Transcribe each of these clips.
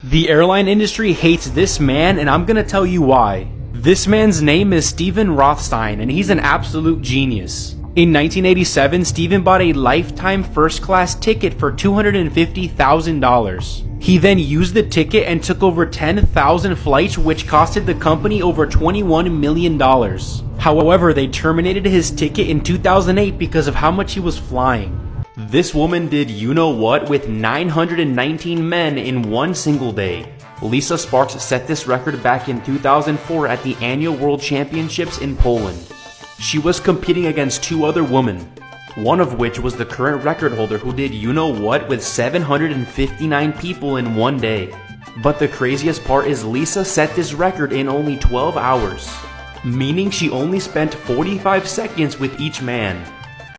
The airline industry hates this man, and I'm gonna tell you why. This man's name is Steven Rothstein, and he's an absolute genius. In 1987, Steven bought a lifetime first-class ticket for $250,000. He then used the ticket and took over 10,000 flights, which costed the company over $21 million. However, they terminated his ticket in 2008 because of how much he was flying. This woman did you-know-what with 919 men in one single day. Lisa Sparks set this record back in 2004 at the annual World Championships in Poland. She was competing against two other women, one of which was the current record holder who did you-know-what with 759 people in one day. But the craziest part is Lisa set this record in only 12 hours, meaning she only spent 45 seconds with each man.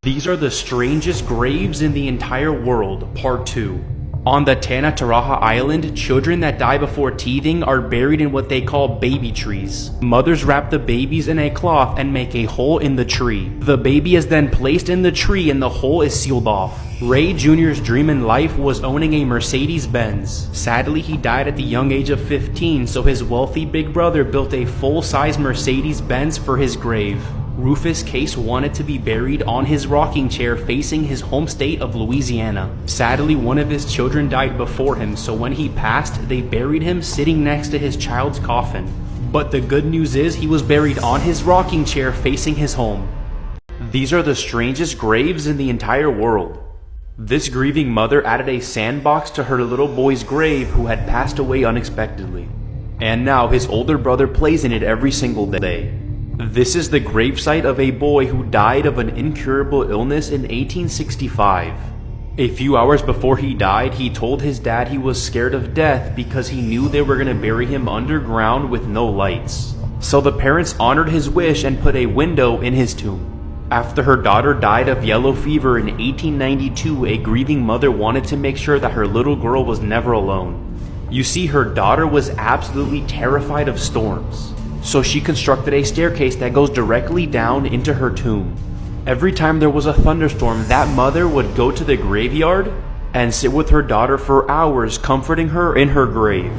These are the strangest graves in the entire world, part 2. On the Tanah Toraja Island, children that die before teething are buried in what they call baby trees. Mothers wrap the babies in a cloth and make a hole in the tree. The baby is then placed in the tree and the hole is sealed off. Ray Jr.'s dream in life was owning a Mercedes-Benz. Sadly, he died at the young age of 15, so his wealthy big brother built a full-size Mercedes-Benz for his grave. Rufus Case wanted to be buried on his rocking chair facing his home state of Louisiana. Sadly, one of his children died before him, so when he passed, they buried him sitting next to his child's coffin. But the good news is he was buried on his rocking chair facing his home. These are the strangest graves in the entire world. This grieving mother added a sandbox to her little boy's grave who had passed away unexpectedly. And now his older brother plays in it every single day. This is the gravesite of a boy who died of an incurable illness in 1865. A few hours before he died, he told his dad he was scared of death because he knew they were going to bury him underground with no lights. So the parents honored his wish and put a window in his tomb. After her daughter died of yellow fever in 1892, a grieving mother wanted to make sure that her little girl was never alone. You see, her daughter was absolutely terrified of storms. So she constructed a staircase that goes directly down into her tomb. Every time there was a thunderstorm, that mother would go to the graveyard and sit with her daughter for hours, comforting her in her grave.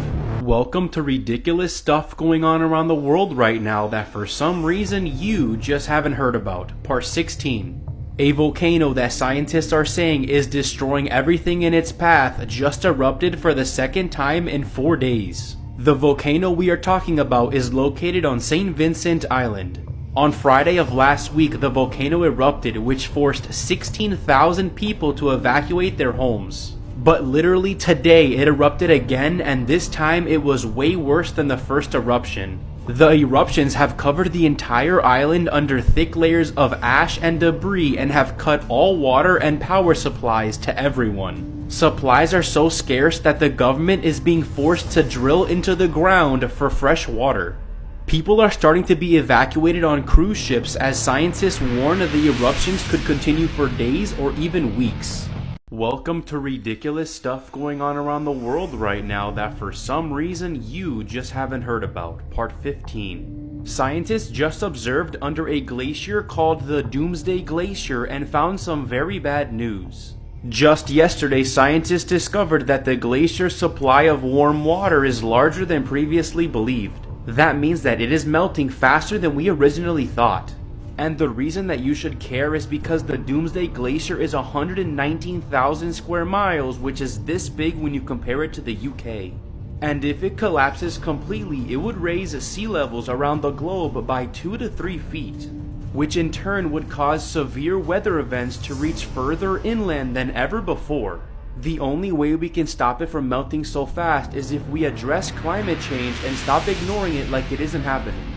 Welcome to ridiculous stuff going on around the world right now that for some reason you just haven't heard about. Part 16. A volcano that scientists are saying is destroying everything in its path just erupted for the second time in 4 days. The volcano we are talking about is located on St. Vincent Island. On Friday of last week, the volcano erupted, which forced 16,000 people to evacuate their homes. But literally today, it erupted again, and this time it was way worse than the first eruption. The eruptions have covered the entire island under thick layers of ash and debris and have cut all water and power supplies to everyone. Supplies are so scarce that the government is being forced to drill into the ground for fresh water. People are starting to be evacuated on cruise ships as scientists warn the eruptions could continue for days or even weeks. Welcome to ridiculous stuff going on around the world right now that for some reason you just haven't heard about. Part 15. Scientists just observed under a glacier called the Doomsday Glacier and found some very bad news. Just yesterday, scientists discovered that the glacier's supply of warm water is larger than previously believed. That means that it is melting faster than we originally thought. And the reason that you should care is because the Doomsday Glacier is 119,000 square miles, which is this big when you compare it to the UK. And if it collapses completely, it would raise sea levels around the globe by 2 to 3 feet, which in turn would cause severe weather events to reach further inland than ever before. The only way we can stop it from melting so fast is if we address climate change and stop ignoring it like it isn't happening.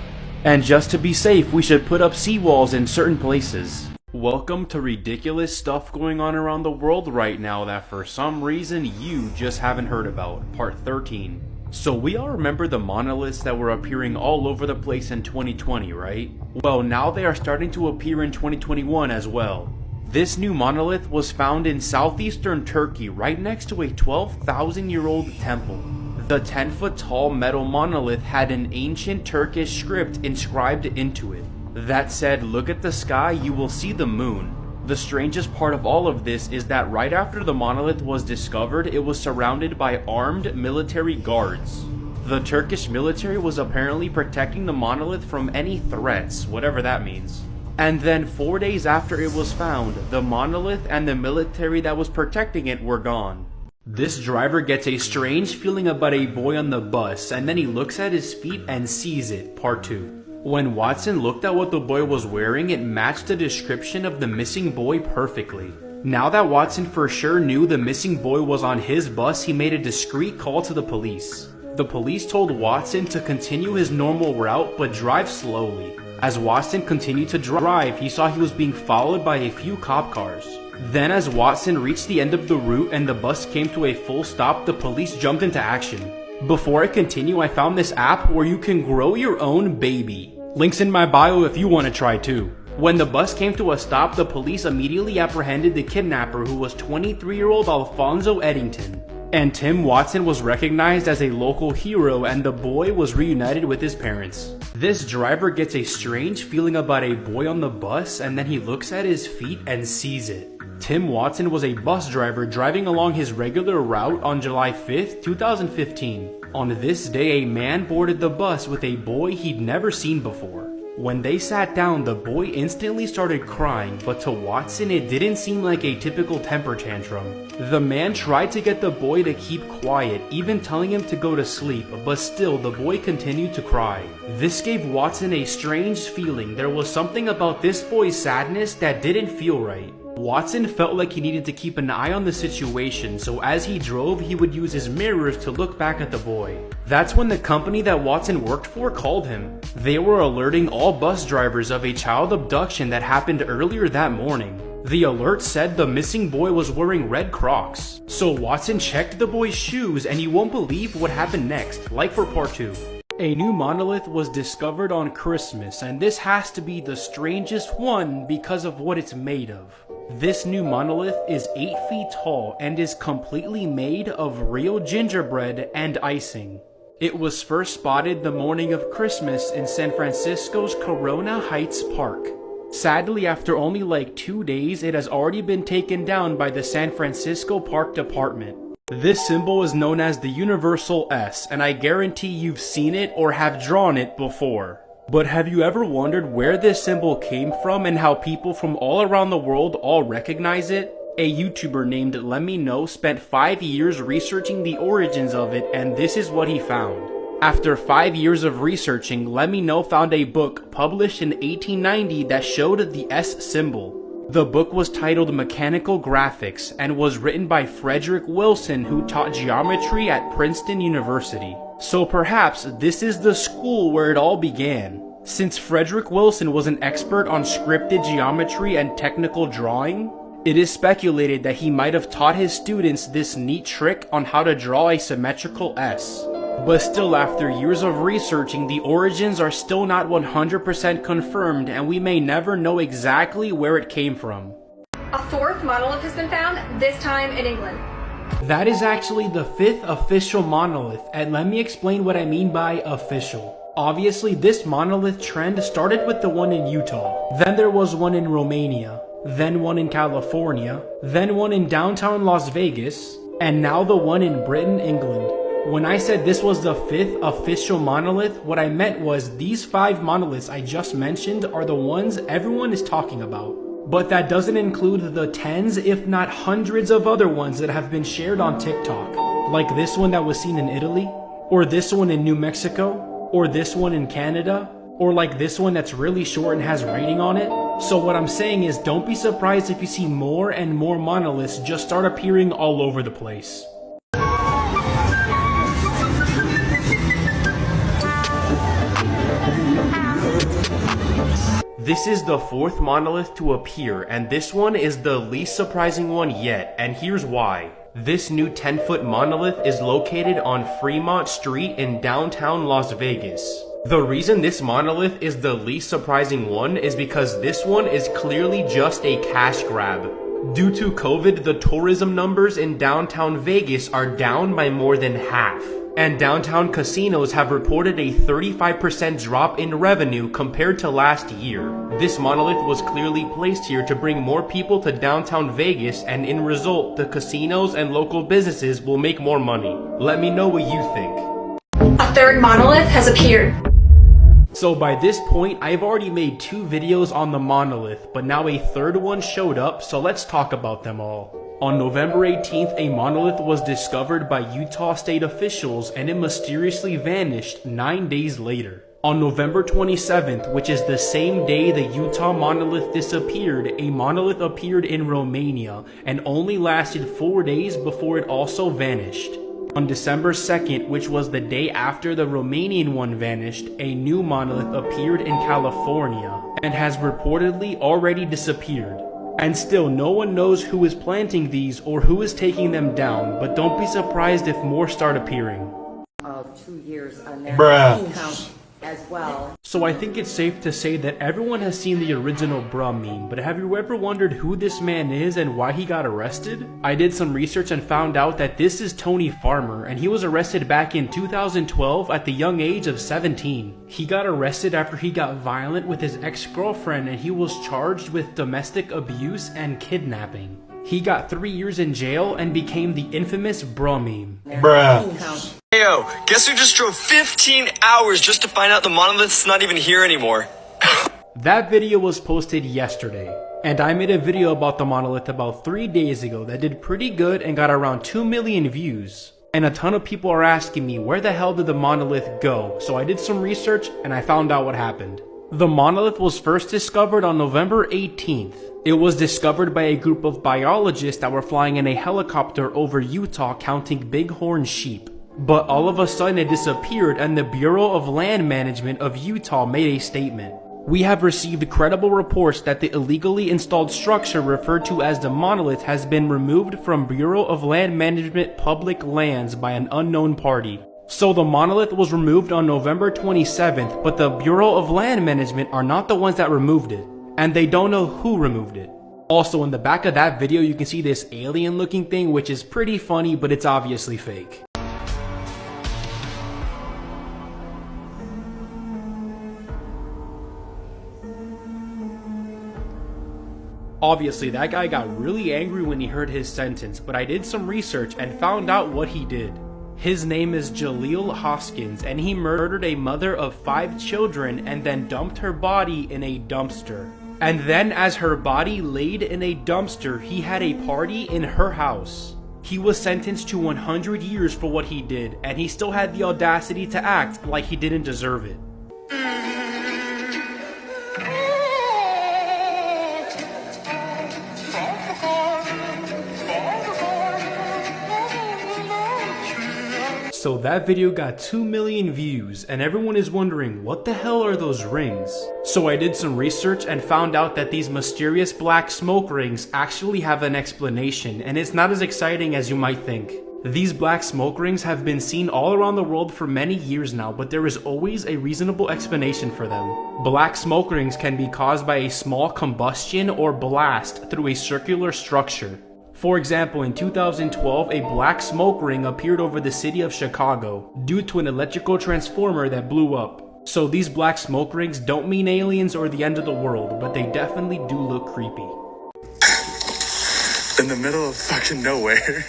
And just to be safe, we should put up seawalls in certain places. Welcome to ridiculous stuff going on around the world right now that for some reason you just haven't heard about. Part 13. So we all remember the monoliths that were appearing all over the place in 2020, right? Well, now they are starting to appear in 2021 as well. This new monolith was found in southeastern Turkey right next to a 12,000-year-old temple. The 10-foot tall metal monolith had an ancient Turkish script inscribed into it. That said, look at the sky, you will see the moon. The strangest part of all of this is that right after the monolith was discovered, it was surrounded by armed military guards. The Turkish military was apparently protecting the monolith from any threats, whatever that means. And then 4 days after it was found, the monolith and the military that was protecting it were gone. This driver gets a strange feeling about a boy on the bus, and then he looks at his feet and sees it. Part 2. When Watson looked at what the boy was wearing, it matched the description of the missing boy perfectly. Now that Watson for sure knew the missing boy was on his bus, he made a discreet call to the police. The police told Watson to continue his normal route but drive slowly. As Watson continued to drive, he saw he was being followed by a few cop cars. Then as Watson reached the end of the route and the bus came to a full stop, the police jumped into action. Before I continue, I found this app where you can grow your own baby. Link's in my bio if you want to try too. When the bus came to a stop, the police immediately apprehended the kidnapper, who was 23-year-old Alfonso Eddington. And Tim Watson was recognized as a local hero, and the boy was reunited with his parents. This driver gets a strange feeling about a boy on the bus, and then he looks at his feet and sees it. Tim Watson was a bus driver driving along his regular route on July 5th, 2015. On this day, a man boarded the bus with a boy he'd never seen before. When they sat down, the boy instantly started crying, but to Watson it didn't seem like a typical temper tantrum. The man tried to get the boy to keep quiet, even telling him to go to sleep, but still the boy continued to cry. This gave Watson a strange feeling. There was something about this boy's sadness that didn't feel right. Watson felt like he needed to keep an eye on the situation, so as he drove, he would use his mirrors to look back at the boy. That's when the company that Watson worked for called him. They were alerting all bus drivers of a child abduction that happened earlier that morning. The alert said the missing boy was wearing red Crocs. So Watson checked the boy's shoes, and you won't believe what happened next, like for part 2. A new monolith was discovered on Christmas, and this has to be the strangest one because of what it's made of. This new monolith is 8 feet tall and is completely made of real gingerbread and icing. It was first spotted the morning of Christmas in San Francisco's Corona Heights Park. Sadly, after only like 2 days, it has already been taken down by the San Francisco Park Department. This symbol is known as the Universal S, and I guarantee you've seen it or have drawn it before. But have you ever wondered where this symbol came from and how people from all around the world all recognize it? A YouTuber named Let Me Know spent 5 years researching the origins of it, and this is what he found. After 5 years of researching, Let Me Know found a book published in 1890 that showed the S symbol. The book was titled Mechanical Graphics and was written by Frederick Wilson, who taught geometry at Princeton University. So perhaps this is the school where it all began. Since Frederick Wilson was an expert on scripted geometry and technical drawing, it is speculated that he might have taught his students this neat trick on how to draw a symmetrical S. But still, after years of researching, the origins are still not 100% confirmed, and we may never know exactly where it came from. A fourth monolith has been found, this time in England. That is actually the 5th official monolith, and let me explain what I mean by official. Obviously, this monolith trend started with the one in Utah. Then there was one in Romania, then one in California, then one in downtown Las Vegas, and now the one in Britain, England. When I said this was the 5th official monolith, what I meant was these 5 monoliths I just mentioned are the ones everyone is talking about. But that doesn't include the tens, if not hundreds of other ones that have been shared on TikTok. Like this one that was seen in Italy, or this one in New Mexico, or this one in Canada, or like this one that's really short and has writing on it. So what I'm saying is, don't be surprised if you see more and more monoliths just start appearing all over the place. This is the 4th monolith to appear, and this one is the least surprising one yet, and here's why. This new 10-foot monolith is located on Fremont Street in downtown Las Vegas. The reason this monolith is the least surprising one is because this one is clearly just a cash grab. Due to COVID, the tourism numbers in downtown Vegas are down by more than half. And downtown casinos have reported a 35% drop in revenue compared to last year. This monolith was clearly placed here to bring more people to downtown Vegas, and in result, the casinos and local businesses will make more money. Let me know what you think. A third monolith has appeared. So by this point, I've already made 2 videos on the monolith, but now a third one showed up, so let's talk about them all. On November 18th, a monolith was discovered by Utah state officials, and it mysteriously vanished 9 days later. On November 27th, which is the same day the Utah monolith disappeared, a monolith appeared in Romania and only lasted 4 days before it also vanished. On December 2nd, which was the day after the Romanian one vanished, a new monolith appeared in California and has reportedly already disappeared. And still, no one knows who is planting these or who is taking them down, but don't be surprised if more start appearing. Of 2 years on their account as well. So I think it's safe to say that everyone has seen the original bruh meme, but have you ever wondered who this man is and why he got arrested? I did some research and found out that this is Tony Farmer, and he was arrested back in 2012 at the young age of 17. He got arrested after he got violent with his ex-girlfriend, and he was charged with domestic abuse and kidnapping. He got 3 years in jail and became the infamous bruh meme. Bruh. Hey yo, guess who just drove 15 hours just to find out the monolith's not even here anymore? That video was posted yesterday, and I made a video about the monolith about 3 days ago that did pretty good and got around 2 million views. And a ton of people are asking me, where the hell did the monolith go? So I did some research and I found out what happened. The monolith was first discovered on November 18th. It was discovered by a group of biologists that were flying in a helicopter over Utah counting bighorn sheep. But all of a sudden it disappeared, and the Bureau of Land Management of Utah made a statement. We have received credible reports that the illegally installed structure referred to as the monolith has been removed from Bureau of Land Management public lands by an unknown party. So the monolith was removed on November 27th, but the Bureau of Land Management are not the ones that removed it, and they don't know who removed it. Also, in the back of that video you can see this alien looking thing, which is pretty funny, but it's obviously fake. Obviously, that guy got really angry when he heard his sentence, but I did some research and found out what he did. His name is Jaleel Hoskins, and he murdered a mother of 5 children and then dumped her body in a dumpster. And then as her body laid in a dumpster, he had a party in her house. He was sentenced to 100 years for what he did, and he still had the audacity to act like he didn't deserve it. So that video got 2 million views, and everyone is wondering, what the hell are those rings? So I did some research and found out that these mysterious black smoke rings actually have an explanation, and it's not as exciting as you might think. These black smoke rings have been seen all around the world for many years now, but there is always a reasonable explanation for them. Black smoke rings can be caused by a small combustion or blast through a circular structure. For example, in 2012, a black smoke ring appeared over the city of Chicago due to an electrical transformer that blew up. So these black smoke rings don't mean aliens or the end of the world, but they definitely do look creepy. In the middle of fucking nowhere.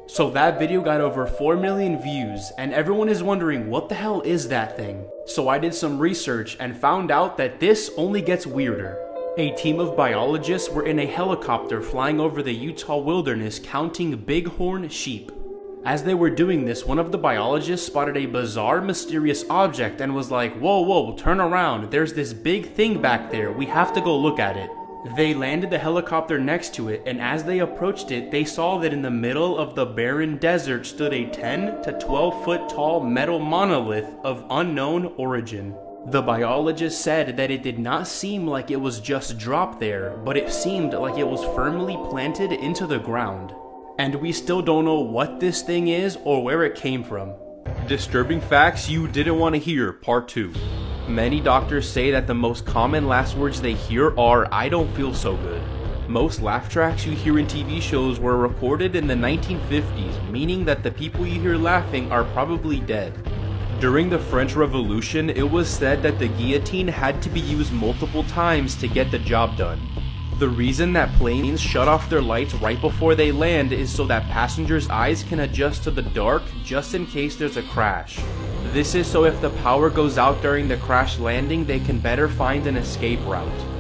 So that video got over 4 million views, and everyone is wondering, what the hell is that thing? So I did some research and found out that this only gets weirder. A team of biologists were in a helicopter flying over the Utah wilderness counting bighorn sheep. As they were doing this, one of the biologists spotted a bizarre, mysterious object and was like, whoa, turn around, there's this big thing back there, we have to go look at it. They landed the helicopter next to it, and as they approached it, they saw that in the middle of the barren desert stood a 10 to 12 foot tall metal monolith of unknown origin. The biologist said that it did not seem like it was just dropped there, but it seemed like it was firmly planted into the ground. And we still don't know what this thing is or where it came from. Disturbing facts you didn't want to hear, part 2. Many doctors say that the most common last words they hear are, "I don't feel so good." Most laugh tracks you hear in TV shows were recorded in the 1950s, meaning that the people you hear laughing are probably dead. During the French Revolution, it was said that the guillotine had to be used multiple times to get the job done. The reason that planes shut off their lights right before they land is so that passengers' eyes can adjust to the dark just in case there's a crash. This is so if the power goes out during the crash landing, they can better find an escape route.